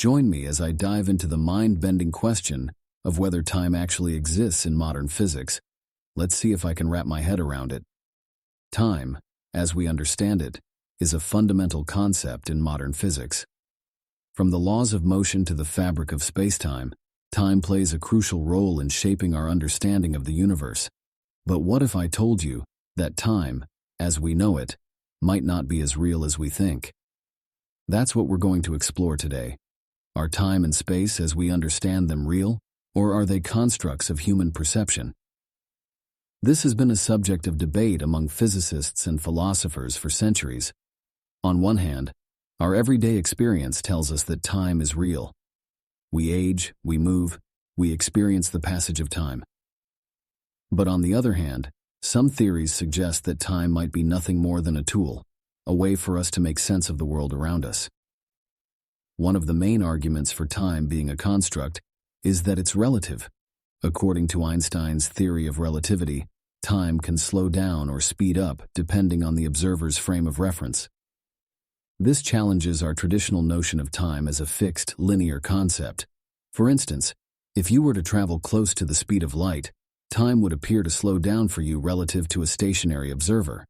Join me as I dive into the mind-bending question of whether time actually exists in modern physics. Let's see if I can wrap my head around it. Time, as we understand it, is a fundamental concept in modern physics. From the laws of motion to the fabric of space-time, time plays a crucial role in shaping our understanding of the universe. But what if I told you that time, as we know it, might not be as real as we think? That's what we're going to explore today. Are time and space as we understand them real, or are they constructs of human perception? This has been a subject of debate among physicists and philosophers for centuries. On one hand, our everyday experience tells us that time is real. We age, we move, we experience the passage of time. But on the other hand, some theories suggest that time might be nothing more than a tool, a way for us to make sense of the world around us. One of the main arguments for time being a construct is that it's relative. According to Einstein's theory of relativity, time can slow down or speed up depending on the observer's frame of reference. This challenges our traditional notion of time as a fixed, linear concept. For instance, if you were to travel close to the speed of light, time would appear to slow down for you relative to a stationary observer.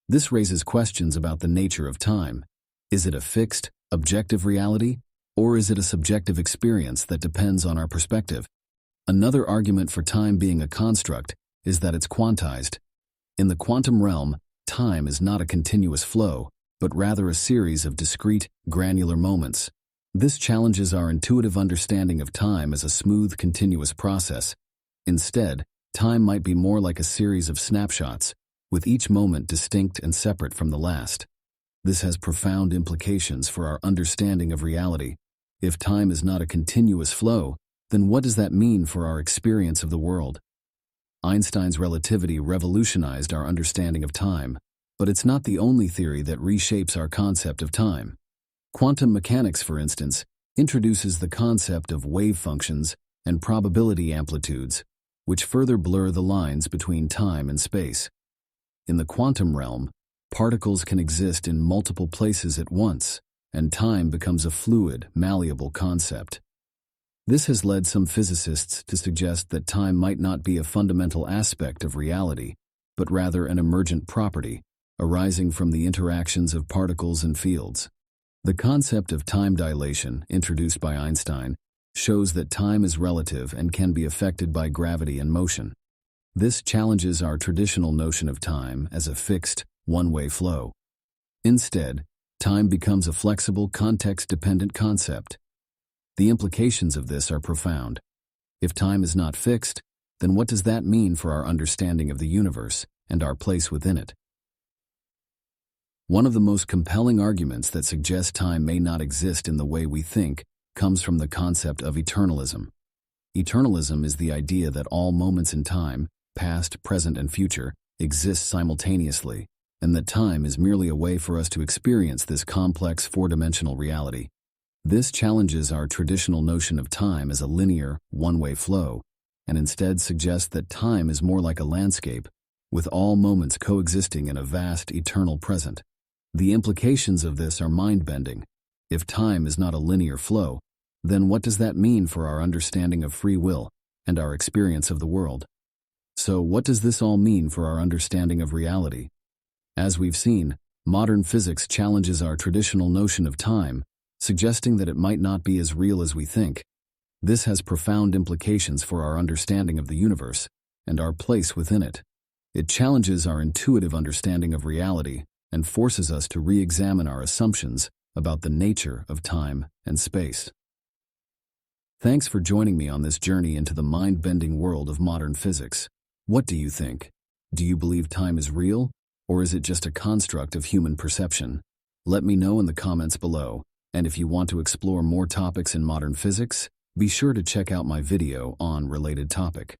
This raises questions about the nature of time. Is it a fixed, objective reality, or is it a subjective experience that depends on our perspective? Another argument for time being a construct is that it's quantized. In the quantum realm, time is not a continuous flow, but rather a series of discrete, granular moments. This challenges our intuitive understanding of time as a smooth, continuous process. Instead, time might be more like a series of snapshots, with each moment distinct and separate from the last. This has profound implications for our understanding of reality. If time is not a continuous flow, then what does that mean for our experience of the world? Einstein's relativity revolutionized our understanding of time, but it's not the only theory that reshapes our concept of time. Quantum mechanics, for instance, introduces the concept of wave functions and probability amplitudes, which further blur the lines between time and space. In the quantum realm, particles can exist in multiple places at once, and time becomes a fluid, malleable concept. This has led some physicists to suggest that time might not be a fundamental aspect of reality, but rather an emergent property, arising from the interactions of particles and fields. The concept of time dilation, introduced by Einstein, shows that time is relative and can be affected by gravity and motion. This challenges our traditional notion of time as a fixed, one-way flow. Instead, time becomes a flexible, context-dependent concept. The implications of this are profound. If time is not fixed, then what does that mean for our understanding of the universe and our place within it? One of the most compelling arguments that suggests time may not exist in the way we think comes from the concept of eternalism. Eternalism is the idea that all moments in time, past, present, and future, exist simultaneously, and that time is merely a way for us to experience this complex four-dimensional reality. This challenges our traditional notion of time as a linear, one-way flow, and instead suggests that time is more like a landscape, with all moments coexisting in a vast, eternal present. The implications of this are mind-bending. If time is not a linear flow, then what does that mean for our understanding of free will and our experience of the world? So what does this all mean for our understanding of reality? As we've seen, modern physics challenges our traditional notion of time, suggesting that it might not be as real as we think. This has profound implications for our understanding of the universe and our place within it. It challenges our intuitive understanding of reality and forces us to re-examine our assumptions about the nature of time and space. Thanks for joining me on this journey into the mind-bending world of modern physics. What do you think? Do you believe time is real, or is it just a construct of human perception? Let me know in the comments below, and if you want to explore more topics in modern physics, be sure to check out my video on related topic.